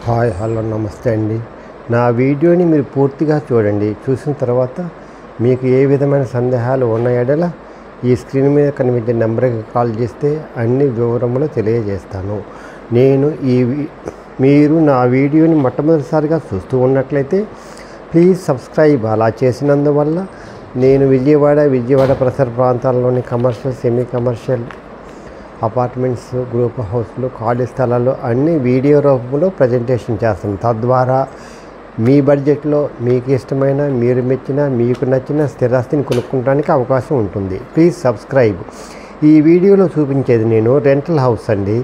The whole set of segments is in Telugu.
హాయ్ హలో నమస్తే అండి. నా వీడియోని మీరు పూర్తిగా చూడండి. చూసిన తర్వాత మీకు ఏ విధమైన సందేహాలు ఉన్న ఎడల ఈ స్క్రీన్ మీద కనిపించే నెంబర్కి కాల్ చేస్తే అన్ని వివరములు తెలియజేస్తాను. మీరు నా వీడియోని మొట్టమొదటిసారిగా చూస్తూ ఉన్నట్లయితే ప్లీజ్ సబ్స్క్రైబ్. అలా చేసినందువల్ల నేను విజయవాడ పరిసర ప్రాంతాల్లోని commercial, semi commercial apartments, group హౌస్లు, ఖాళీ స్థలాలు అన్నీ వీడియో రూపంలో ప్రజెంటేషన్ చేస్తాను. తద్వారా మీ బడ్జెట్లో మీకు ఇష్టమైన, మీరు మెచ్చిన, మీకు నచ్చిన స్థిరాస్తిని కొనుక్కోవడానికి అవకాశం ఉంటుంది. Please subscribe. ఈ వీడియోలో చూపించేది నేను రెంటల్ హౌస్ అండి.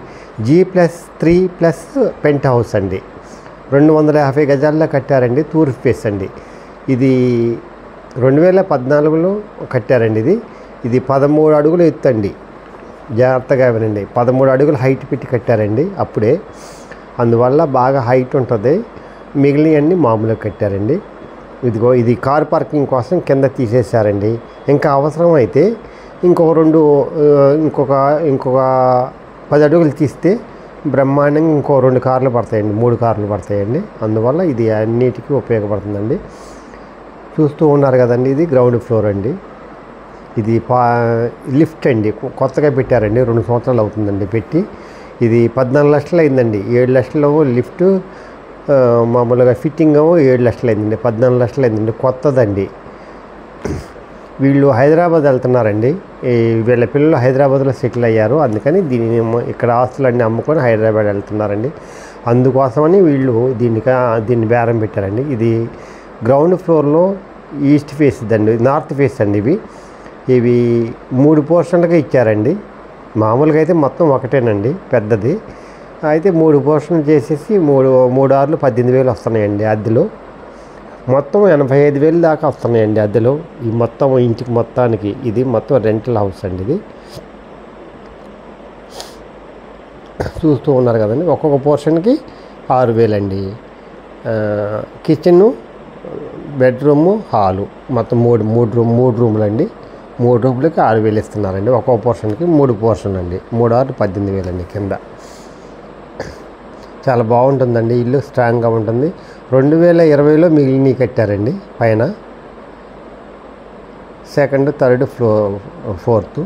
G+3+ పెంట్ హౌస్ అండి. 250 గజాల్లో కట్టారండి. తూర్పు ఫేస్ అండి. ఇది 2014లో కట్టారండి. ఇది 13 అడుగులు ఎత్తండి. జాగ్రత్తగా వినండి. 13 అడుగులు హైట్ పెట్టి కట్టారండి అప్పుడే. అందువల్ల బాగా హైట్ ఉంటుంది. మిగిలినవన్నీ మామూలుగా కట్టారండి. ఇది కార్ పార్కింగ్ కోసం కింద తీసేశారండి. ఇంకా అవసరం అయితే ఇంకొక 10 అడుగులు తీస్తే బ్రహ్మాండంగా ఇంకో 2 కార్లు పడతాయండి, 3 కార్లు పడతాయండి. అందువల్ల ఇది అన్నిటికీ ఉపయోగపడుతుందండి. చూస్తూ ఉన్నారు కదండి, ఇది గ్రౌండ్ ఫ్లోర్ అండి. ఇది లిఫ్ట్ అండి, కొత్తగా పెట్టారండి. 2 సంవత్సరాలు అవుతుందండి పెట్టి. ఇది 14 లక్షలు అయిందండి. 7 లక్షలు లిఫ్ట్, మామూలుగా ఫిట్టింగ్ 7 లక్షలు అయిందండి. 14 లక్షలు అయిందండి. కొత్తదండి. వీళ్ళు హైదరాబాద్ వెళ్తున్నారండి. వీళ్ళ పిల్లలు హైదరాబాద్లో సెటిల్ అయ్యారు. అందుకని ఇక్కడ ఆస్తులన్నీ అమ్ముకొని హైదరాబాద్ వెళ్తున్నారండి. అందుకోసమని వీళ్ళు దీన్ని బేరం పెట్టారండి. ఇది గ్రౌండ్ ఫ్లోర్లో ఈస్ట్ ఫేస్ అండి, నార్త్ ఫేస్ అండి. ఇవి 3 పోర్షన్లుగా ఇచ్చారండి. మామూలుగా అయితే మొత్తం ఒకటేనండి పెద్దది. అయితే 3 పోర్షన్లు చేసేసి 3 ఆర్లు 18,000 వస్తున్నాయండి అద్దెలో. మొత్తం 85,000 దాకా వస్తున్నాయండి అద్దెలో. ఈ మొత్తం ఇంటికి మొత్తానికి ఇది మొత్తం రెంటల్ హౌస్ అండి. ఇది చూస్తూ ఉన్నారు కదండి. ఒక్కొక్క పోర్షన్కి 6,000 అండి. కిచెను, బెడ్రూము, హాలు మొత్తం మూడు రూములు అండి. 3 రూములకి 6,000 ఇస్తున్నారండి. ఒక్కొక్క పోర్షన్కి 3 పోర్షన్ అండి. 3 ఆర్లు 18,000 అండి కింద. చాలా బాగుంటుందండి. ఇల్లు స్ట్రాంగ్గా ఉంటుంది. 2020లో మిగిలినవి కట్టారండి పైన. Second, third floor, fourth.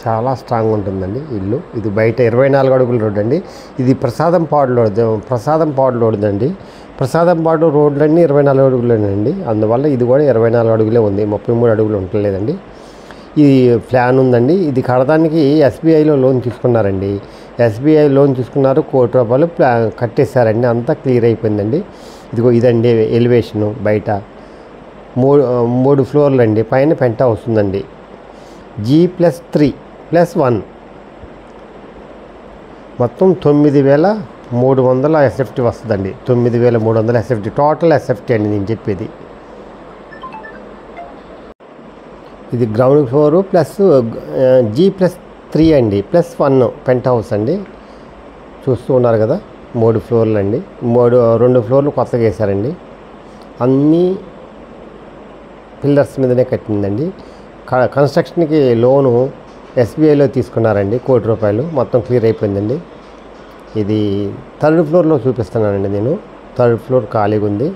చాలా స్ట్రాంగ్ ఉంటుందండి ఇల్లు. ఇది బయట 24 అడుగుల రోడ్ అండి. ఇది ప్రసాదం పాడు రోడ్దండి. ప్రసాదం పాడు రోడ్లన్నీ 24 అడుగులేనండి. అందువల్ల ఇది కూడా 24 అడుగులే ఉంది. 33 అడుగులు ఉండలేదండి. ఇది ప్లాన్ ఉందండి. ఇది కడదానికి SBIలో లోన్ తీసుకున్నారండి. SBI లోన్ తీసుకున్నారు. ₹1 కోటి కట్టేశారండి. అంతా క్లియర్ అయిపోయిందండి. ఇదండి ఎలివేషను. బయట 3 ఫ్లోర్లు అండి. పైన పెంట్ హౌస్ ఉందండి. G+3+1 మొత్తం 9,300 SFT వస్తుందండి. 9,300 SFT టోటల్ SFT అండి నేను చెప్పేది. ఇది గ్రౌండ్ ఫ్లోర్ ప్లస్ G+3 అండి, +1 పెంట్ హౌస్ అండి. చూస్తూ ఉన్నారు కదా, 3 ఫ్లోర్లు అండి. 2 ఫ్లోర్లు కొత్తగా వేశారండి. అన్నీ పిల్లర్స్ మీదనే కట్టిందండి. కన్స్ట్రక్షన్కి లోను SBIలో తీసుకున్నారండి. ₹1 కోటి మొత్తం క్లియర్ అయిపోయిందండి. ఇది థర్డ్ ఫ్లోర్లో చూపిస్తున్నానండి నేను. థర్డ్ ఫ్లోర్ ఖాళీగా ఉంది.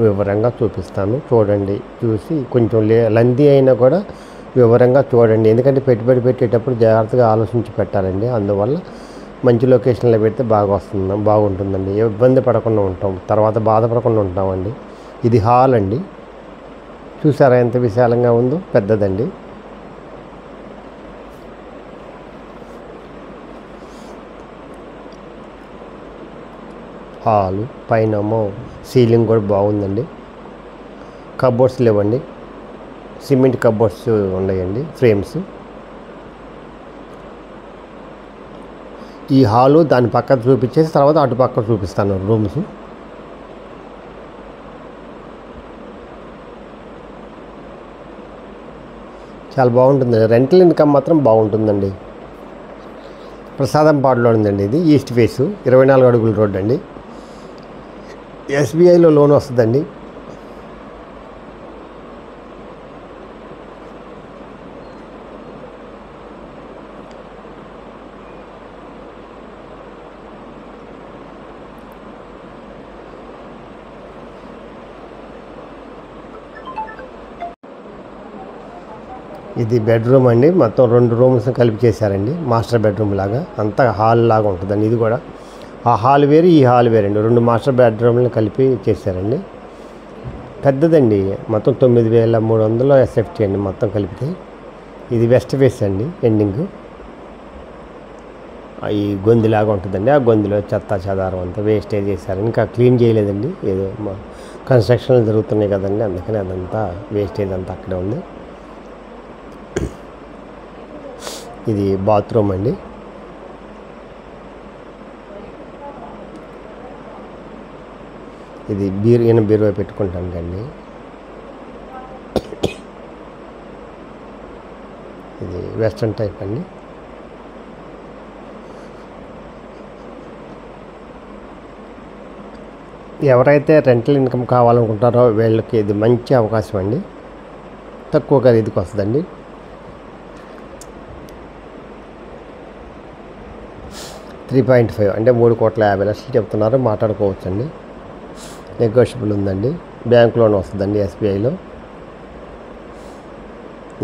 వివరంగా చూపిస్తాను, చూడండి. చూసి కొంచెం లెంతీ అయినా కూడా వివరంగా చూడండి. ఎందుకంటే పెట్టుబడి పెట్టేటప్పుడు జాగ్రత్తగా ఆలోచించి పెట్టాలండి. అందువల్ల మంచి లొకేషన్లో పెడితే బాగుంటుందండి. ఇబ్బంది పడకుండా ఉంటాం, తర్వాత బాధపడకుండా ఉంటామండి. ఇది హాల్ అండి. చూసారా ఎంత విశాలంగా ఉందో, పెద్దదండి. హాలు పైన సీలింగ్ కూడా బాగుందండి. కబోర్డ్స్ లేవండి, సిమెంట్ కబోర్డ్స్ ఉన్నాయండి, ఫ్రేమ్స్. ఈ హాలు దాని పక్కన చూపించేసి తర్వాత అటు పక్క చూపిస్తాను రూమ్స్. చాలా బాగుంటుందండి. రెంటల్ ఇన్కమ్ మాత్రం బాగుంటుందండి. ప్రసాదం పాడులో ఉందండి. ఇది ఈస్ట్ ఫేసు, 24 అడుగుల రోడ్ అండి. SBIలో లోన్ వస్తుందండి. ఇది బెడ్రూమ్ అండి. మొత్తం 2 రూమ్స్ కలిపి చేశారండి. మాస్టర్ బెడ్రూమ్ లాగా అంతా హాల్ లాగా ఉంటుందండి. ఇది కూడా ఆ హాల్ వేరు, ఈ హాల్ వేరండి. 2 మాస్టర్ బెడ్రూమ్లను కలిపి చేశారండి. పెద్దదండి. మొత్తం 9300 SFT అండి మొత్తం కలిపితే. ఇది వెస్ట్ ఫేస్ అండి. ఎండింగ్ ఈ గొంతులాగా ఉంటుందండి. ఆ గొంతులో చెత్త చెదారం అంతా వేస్టేజ్ చేశారు. ఇంకా క్లీన్ చేయలేదండి. ఏదో కన్స్ట్రక్షన్లు జరుగుతున్నాయి కదండి, అందుకని అదంతా వేస్టేజ్ అంతా అక్కడే ఉంది. ఇది బాత్రూమ్ అండి. ఇది బీరువా పెట్టుకుంటాను అండి. ఇది వెస్ట్రన్ టైప్ అండి. ఎవరైతే రెంటల్ ఇన్కమ్ కావాలనుకుంటారో వీళ్ళకి ఇది మంచి అవకాశం అండి. తక్కువ ఖరీదుకి వస్తుందండి. $3.5 అంటే 3,50,00,000 చెప్తున్నారు. మాట్లాడుకోవచ్చండి. నెగోషియబుల్ ఉందండి. బ్యాంక్ లోన్ వస్తుందండి SBIలో.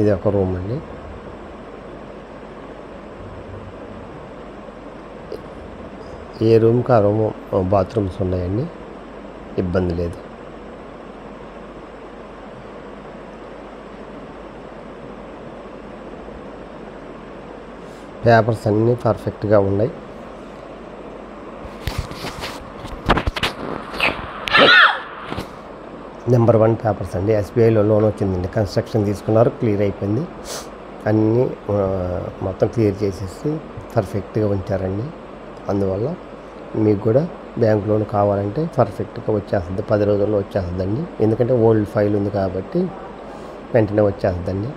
ఇది ఒక రూమ్ అండి. ఏ రూమ్కి ఆ రూమ్ బాత్రూమ్స్ ఉన్నాయండి. ఇబ్బంది లేదు. పేపర్స్ అన్నీ పర్ఫెక్ట్గా ఉన్నాయి. నెంబర్ 1 పేపర్స్ అండి. SBIలో లోన్ వచ్చిందండి. కన్స్ట్రక్షన్ తీసుకున్నారు, క్లియర్ అయిపోయింది. అన్నీ మొత్తం క్లియర్ చేసేసి పర్ఫెక్ట్గా ఉంచారండి. అందువల్ల మీకు కూడా బ్యాంక్ లోన్ కావాలంటే పర్ఫెక్ట్గా వచ్చేస్తుంది. 10 రోజుల్లో వచ్చేస్తుందండి. ఎందుకంటే ఓల్డ్ ఫైల్ ఉంది కాబట్టి వెంటనే వచ్చేస్తుందండి.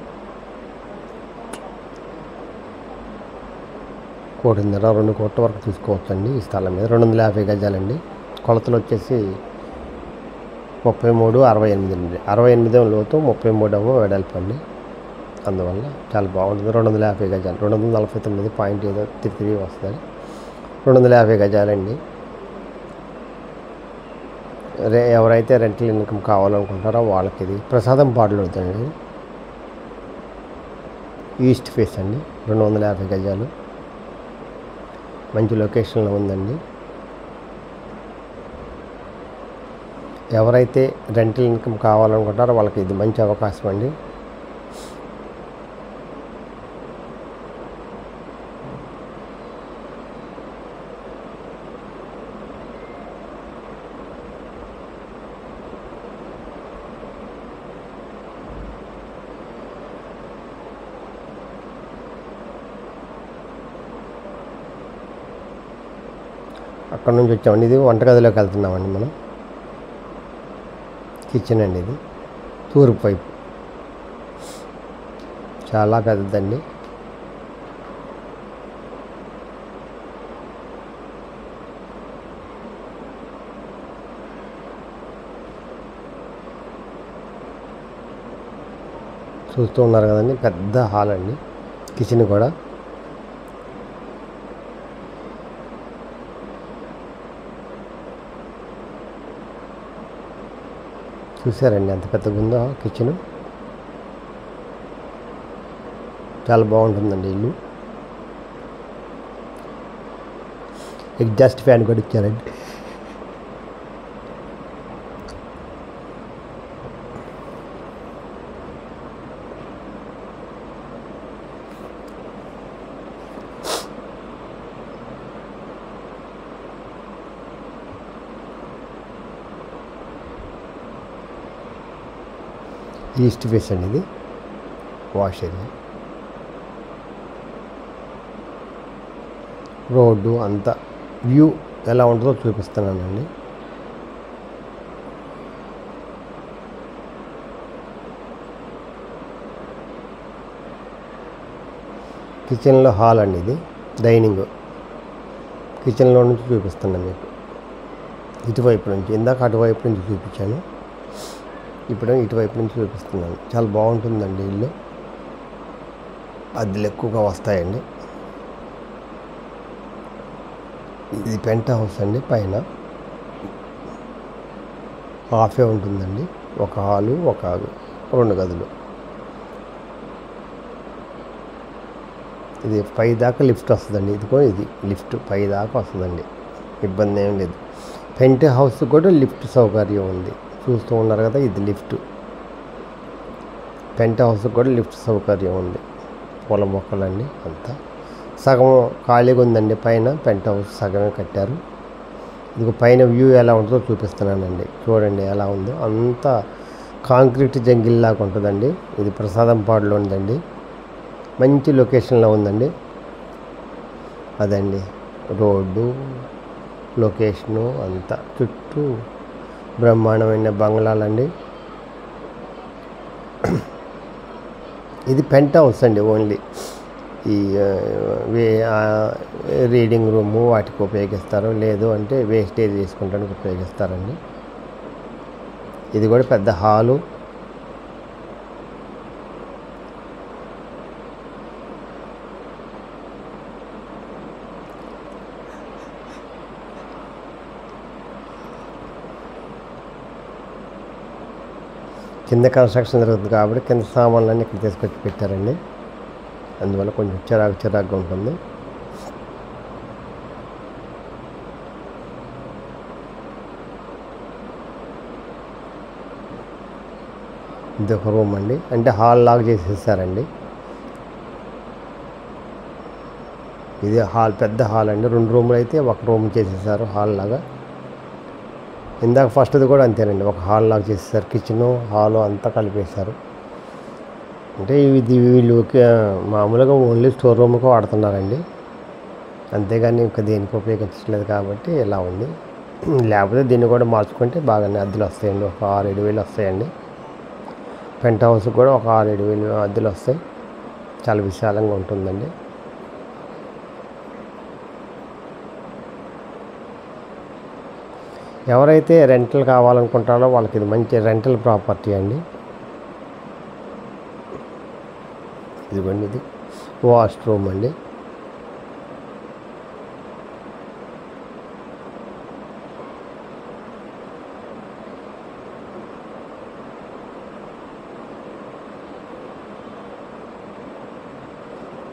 1.5-2 కోట్ల వరకు తీసుకోవచ్చండి ఈ స్థలం మీద. 250 గజాలండి. కొలతలు వచ్చేసి 33-68 అండి. 68 లోతు, 33 వెడల్పు అండి. అందువల్ల చాలా బాగుంటుంది. 250 గజాలు, 249.3 వస్తుంది. 250 గజాలండి. ఎవరైతే రెంటల్ ఇన్కమ్ కావాలనుకుంటారో వాళ్ళకి ఇది ప్రసాదం పాటలు అవుతాయండి. ఈస్ట్ ఫేస్ అండి. 250 గజాలు. మంచి లొకేషన్లో ఉందండి. ఎవరైతే రెంటల్ ఇన్కమ్ కావాలనుకుంటారో వాళ్ళకి ఇది మంచి అవకాశం అండి. అక్కడ నుంచి వచ్చామండి. ఇది వంటగదిలోకి వెళ్తున్నామండి మనం. కిచెన్ అండి. ఇది తూర్పు పైపు చాలా పెద్దదండి. చూస్తూ ఉన్నారు కదండి, పెద్ద హాల్ అండి. కిచెన్ కూడా చూసారండి ఎంత పెద్దగా ఉందో కిచెన్. చాలా బాగుంటుందండి ఇల్లు. ఎగ్జాస్ట్ ఫ్యాన్ కూడా ఇచ్చారండి. ఈస్ట్ ఫేస్ అండి. ఇది వాష్ ఏరియా. రోడ్డు అంతా వ్యూ ఎలా ఉంటుందో చూపిస్తున్నానండి. కిచెన్లో హాల్ అండి. ఇది డైనింగ్. కిచెన్లో నుంచి చూపిస్తున్నాను మీకు. ఇటువైపు నుంచి, ఇందాక అటువైపు నుంచి చూపించాను, ఇప్పుడు ఇటువైపు నుంచి చూపిస్తున్నాను. చాలా బాగుంటుందండి ఇల్లు. అద్దెలు ఎక్కువగా వస్తాయండి. ఇది పెంట్ హౌస్ అండి. పైన హాఫే ఉంటుందండి. ఒక హాలు, ఒక 2 గదులు. ఇది పై దాకా లిఫ్ట్ వస్తుందండి. ఇదిగో ఇది లిఫ్ట్ పై దాకా వస్తుందండి, ఇబ్బంది ఏం లేదు. పెంట్ హౌస్ కూడా లిఫ్ట్ సౌకర్యం ఉంది, చూస్తూ ఉన్నారు కదా. ఇది లిఫ్ట్, పెంట్ హౌస్ కూడా లిఫ్ట్ సౌకర్యం ఉంది. పూల మొక్కలండి అంతా. సగం ఖాళీగా ఉందండి పైన, పెంట్ హౌస్ సగమే కట్టారు. ఇది పైన వ్యూ ఎలా ఉంటుందో చూపిస్తున్నానండి, చూడండి ఎలా ఉందో. అంతా కాంక్రీట్ జంగిల్ లాగా ఉంటుందండి. ఇది ప్రసాదంపాడులో ఉందండి, మంచి లొకేషన్లో ఉందండి. అదండి రోడ్డు, లొకేషను అంతా, చుట్టూ బ్రహ్మాండమైన బంగ్లాలండి. ఇది పెంట్ హౌస్ అండి, ఓన్లీ ఈ రీడింగ్ రూము వాటికి ఉపయోగిస్తారు, లేదు అంటే వేస్టేజ్ తీసుకుంటానికి ఉపయోగిస్తారండి. ఇది కూడా పెద్ద హాలు. కింద కన్స్ట్రక్షన్ జరుగుతుంది కాబట్టి కింద సామాన్లన్నీ ఇక్కడ తీసుకొచ్చి పెట్టారండి. అందువల్ల కొంచెం చిరాకుగా ఉంటుంది. ఇది ఒక రూమ్ అండి, అంటే హాల్ లాగా చేసేసారండి. ఇది హాల్, పెద్ద హాల్ అండి. 2 రూములు అయితే ఒక రూమ్ చేసేసారు హాల్ లాగా. ఇందాక ఫస్ట్ది కూడా అంతేనండి, ఒక హాల్ లాగా చేసేసారు. కిచెను హాలు అంతా కలిపేశారు. అంటే ఇది వీళ్ళు మామూలుగా ఓన్లీ స్టోర్ రూమ్కి వాడుతున్నారండి, అంతేగాని ఇంకా దేనికి ఉపయోగించట్లేదు కాబట్టి ఇలా ఉంది. లేకపోతే దీన్ని కూడా మార్చుకుంటే బాగానే అద్దెలు వస్తాయండి, ఒక 6-7 వేలు వస్తాయండి. పెంట్ హౌస్ కూడా ఒక 6-7 వేలు అద్దెలు వస్తాయి. చాలా విశాలంగా ఉంటుందండి. ఎవరైతే రెంటల్ కావాలనుకుంటారో వాళ్ళకి ఇది మంచి రెంటల్ ప్రాపర్టీ అండి. ఇదిగోండి, ఇది వాష్ రూమ్ అండి.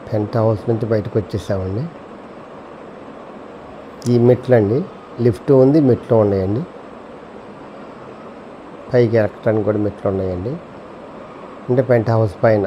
పెంట్ హౌస్ నుంచి బయటకు వచ్చేసామండి. ఈ మెట్లు అండి, లిఫ్ట్ ఉంది, మెట్లు ఉన్నాయండి. పైకి ఎక్కడానికి కూడా మెట్లు ఉన్నాయండి. అంటే పెంట్ హౌస్ పైన